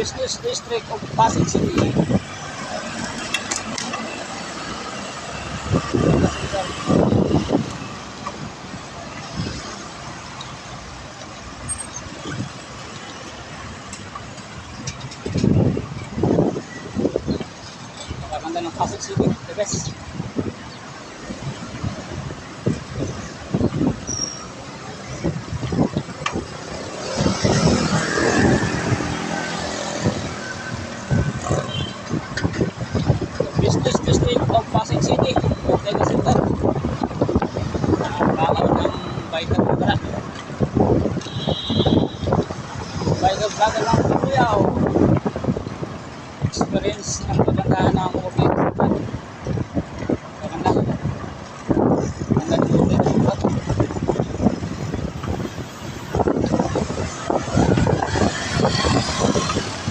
Business District of Pasig City. Maganda ng Pasig City, the best. Business District of Pasig City, Ortega Center. Bakaw ng Baikal Bagara. Baikal Bagara ng Kuyaw. Experience ng pagandahan ng COVID.